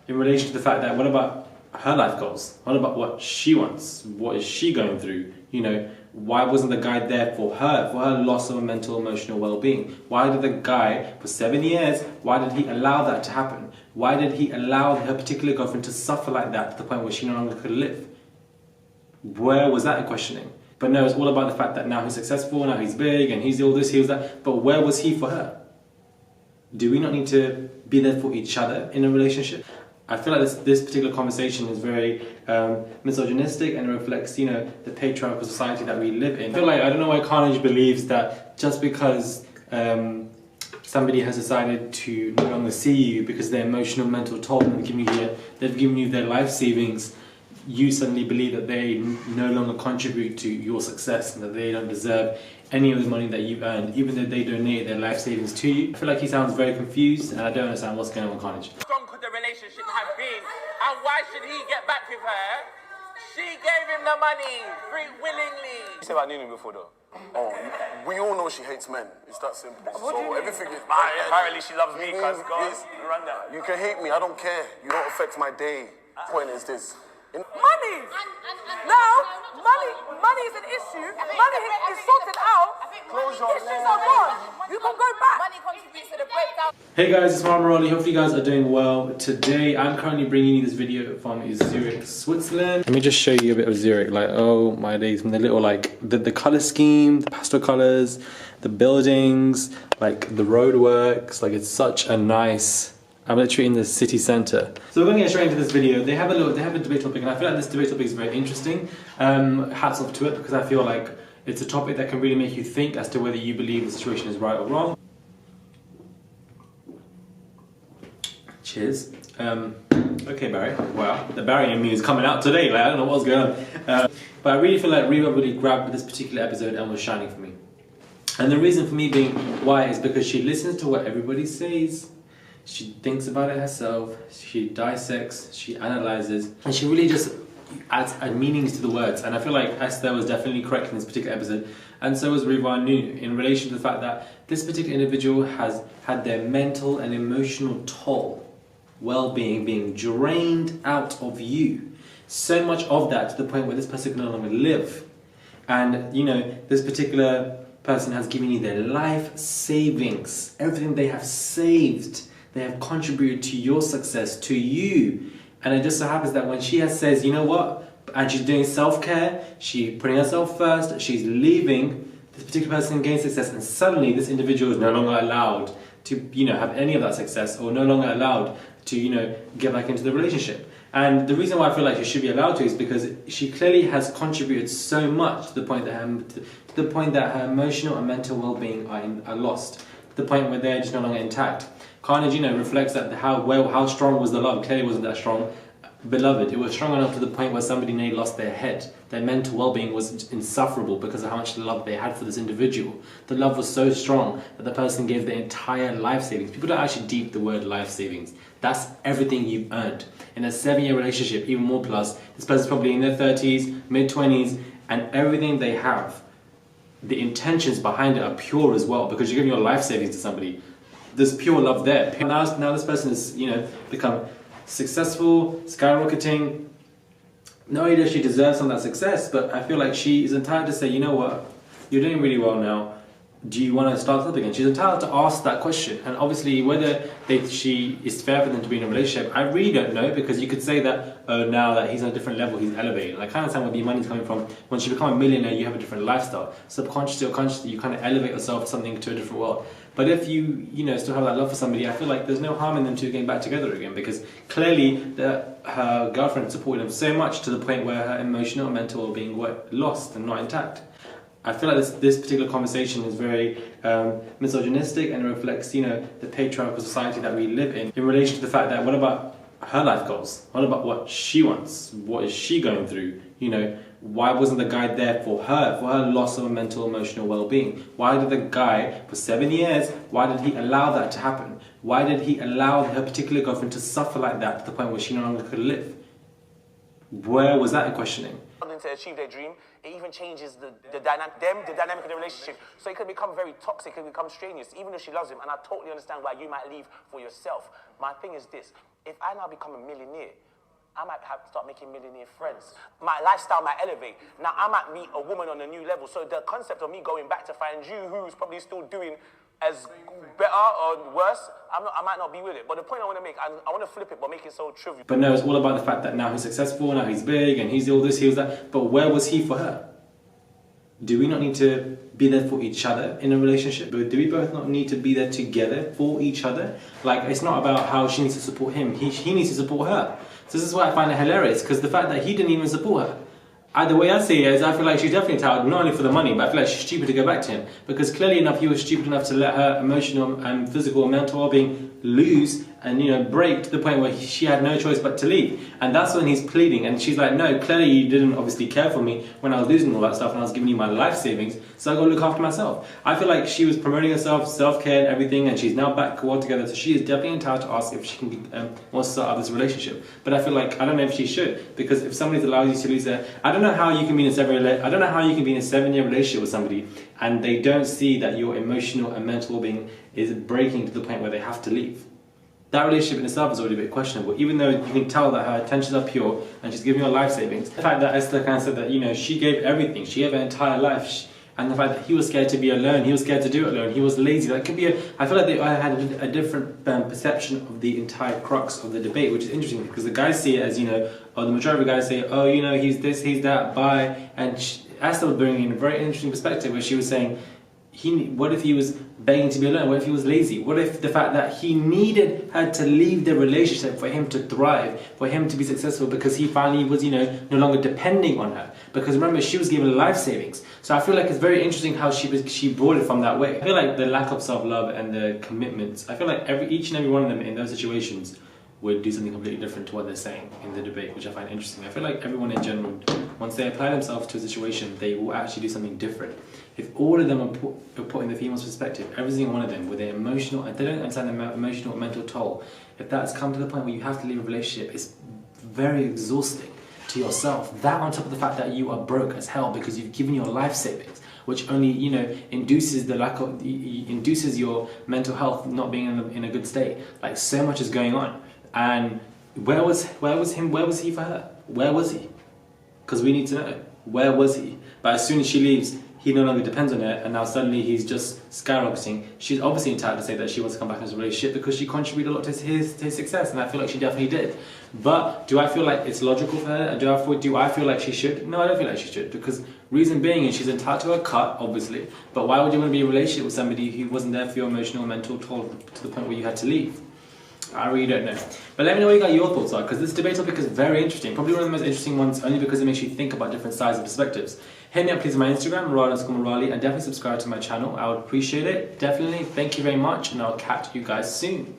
in relation to the fact that what about her life goals? What about what she wants? What is she going through? You know, why wasn't the guy there for her loss of mental, emotional well-being? Why did the guy, for 7 years, why did he allow that to happen? Why did he allow her particular girlfriend to suffer like that to the point where she no longer could live? Where was that questioning? But no, it's all about the fact that now he's successful, now he's big, and he's all this, he was that. But where was he for her? Do we not need to be there for each other in a relationship? I feel like this particular conversation is very misogynistic and reflects, you know, the patriarchal society that we live in. I feel like, I don't know why Carnage believes that just because somebody has decided to no longer see you because their emotional, mental toll and they've given you their life savings, you suddenly believe that they no longer contribute to your success and that they don't deserve any of the money that you've earned, even though they donate their life savings to you. I feel like he sounds very confused and I don't understand what's going on with Carnage. How strong could the relationship have been, and why should he get back with her? She gave him the money willingly. You said about Nunu before though. Oh, we all know she hates men. It's that simple. So everything is... Apparently she loves me, cuz run that. You can hate me, I don't care. You don't affect my day. Point is this. Money! Money is an issue. Money is sorted out. Issues are gone. You can go back. Money contributes to the breakdown. Hey guys, it's Marmaroli. Hopefully you guys are doing well. Today I'm currently bringing you this video from Zurich, Switzerland. Let me just show you a bit of Zurich. Like, oh my days, from the little like the color scheme, the pastel colors, the buildings, like the roadworks. Like, it's such a nice. I'm literally in the city centre. So we're going to get straight into this video. They have a debate topic, and I feel like this debate topic is very interesting. Hats off to it, because I feel like it's a topic that can really make you think as to whether you believe the situation is right or wrong. Cheers. Okay, Barry. Wow, the Barry in me is coming out today. Like, I don't know what's going on. But I really feel like Reba really grabbed this particular episode and was shining for me. And the reason for me being why is because she listens to what everybody says. She thinks about it herself, she dissects, she analyzes, and she really just adds meanings to the words. And I feel like Esther was definitely correct in this particular episode, and so was Reevaluating, in relation to the fact that this particular individual has had their mental and emotional toll, well-being, being drained out of you. So much of that to the point where this person can no longer live. And, you know, this particular person has given you their life savings, everything they have saved. They have contributed to your success, to you. And it just so happens that when she says, you know what, and she's doing self-care, she's putting herself first, she's leaving, this particular person gains success, and suddenly this individual is no longer allowed to, you know, have any of that success, or no longer allowed to, you know, get back into the relationship. And the reason why I feel like she should be allowed to is because she clearly has contributed so much to the point that her emotional and mental well-being are lost, to the point where they're just no longer intact. Carnage, you know, reflects that how strong was the love. Clearly wasn't that strong. Beloved, it was strong enough to the point where somebody nearly lost their head. Their mental well-being was insufferable because of how much love they had for this individual. The love was so strong that the person gave their entire life savings. People don't actually deep the word life savings. That's everything you've earned. In a 7-year relationship, even more plus, this person's probably in their 30s, mid-20s, and everything they have, the intentions behind it are pure as well, because you're giving your life savings to somebody. There's pure love there. Now this person has, you know, become successful, skyrocketing. Not only does she deserve some of that success, but I feel like she is entitled to say, you know what, you're doing really well now. Do you want to start up again? She's entitled to ask that question. And obviously, whether she is fair for them to be in a relationship, I really don't know, because you could say that, oh, now that he's on a different level, he's elevated. I kind of understand where the money's coming from. Once you become a millionaire, you have a different lifestyle. Subconsciously or consciously, you kind of elevate yourself to something, to a different world. But if you know, still have that love for somebody, I feel like there's no harm in them two getting back together again, because clearly her girlfriend supported him so much to the point where her emotional and mental well-being were lost and not intact. I feel like this particular conversation is very misogynistic and reflects, you know, the patriarchal society that we live in relation to the fact that what about her life goals? What about what she wants? What is she going through? You know, why wasn't the guy there for her loss of mental, emotional well-being? Why did the guy, for 7 years, why did he allow that to happen? Why did he allow her particular girlfriend to suffer like that to the point where she no longer could live? Where was that questioning? To achieve their dream, it even changes the dynamic of the relationship. So it can become very toxic, it can become strenuous, even if she loves him. And I totally understand why you might leave for yourself. My thing is this: if I now become a millionaire, I might have to start making millionaire friends. My lifestyle might elevate. Now I might meet a woman on a new level. So the concept of me going back to find you who's probably still doing as better or worse, I might not be with it. But the point I want to make, I want to flip it, but make it so trivial. But no, it's all about the fact that now he's successful, now he's big, and he's all this, he was that. But where was he for her? Do we not need to be there for each other in a relationship? Do we both not need to be there together for each other? Like, it's not about how she needs to support him. He needs to support her. So this is why I find it hilarious, because the fact that he didn't even support her. The way I see it is, I feel like she's definitely entitled, not only for the money, but I feel like she's stupid to go back to him. Because clearly enough, he was stupid enough to let her emotional and physical and mental well-being lose and, you know, break to the point where she had no choice but to leave. And that's when he's pleading. And she's like, no, clearly you didn't obviously care for me when I was losing all that stuff and I was giving you my life savings, so I gotta look after myself. I feel like she was promoting herself, self-care and everything, and she's now back all together. So she is definitely entitled to ask if she can wants to start out this relationship. But I feel like, I don't know if she should, because if somebody's allowed you to lose their, I don't know how you can be in a 7-year relationship with somebody and they don't see that your emotional and mental well-being is breaking to the point where they have to leave. That relationship in itself is already a bit questionable, even though you can tell that her intentions are pure and she's giving her life savings. The fact that Esther kind of said that, you know, she gave everything, she gave her entire life, and the fact that he was scared to be alone, he was scared to do it alone, he was lazy. That could be I feel like I had a different perception of the entire crux of the debate, which is interesting because the guys see it as, you know, or the majority of the guys say, oh, you know, he's this, he's that, bye. And Esther was bringing in a very interesting perspective where she was saying, what if he was begging to be alone? What if he was lazy? What if the fact that he needed her to leave the relationship for him to thrive, for him to be successful, because he finally was, you know, no longer depending on her? Because remember, she was given life savings. So I feel like it's very interesting how she brought it from that way. I feel like the lack of self-love and the commitments, I feel like each and every one of them in those situations would do something completely different to what they're saying in the debate, which I find interesting. I feel like everyone in general, once they apply themselves to a situation, they will actually do something different. If all of them are put in the female's perspective, every single one of them, with their emotional, and they don't understand the emotional, mental toll, if that's come to the point where you have to leave a relationship, it's very exhausting to yourself. That on top of the fact that you are broke as hell because you've given your life savings, which only, you know, induces your mental health not being in a good state. Like, so much is going on. And where was he for her? Where was he? Because we need to know. Where was he? But as soon as she leaves, he no longer depends on her, and now suddenly he's just skyrocketing. She's obviously entitled to say that she wants to come back into a relationship because she contributed a lot to his success, and I feel like she definitely did. But do I feel like it's logical for her? Do I feel like she should? No, I don't feel like she should, because reason being is she's entitled to her cut, obviously, but why would you want to be in a relationship with somebody who wasn't there for your emotional and mental toll to the point where you had to leave? I really don't know. But let me know what your thoughts are, because this debate topic is very interesting. Probably one of the most interesting ones, only because it makes you think about different sides and perspectives. Hit me up please on my Instagram, Marali, and definitely subscribe to my channel. I would appreciate it. Definitely. Thank you very much, and I'll catch you guys soon.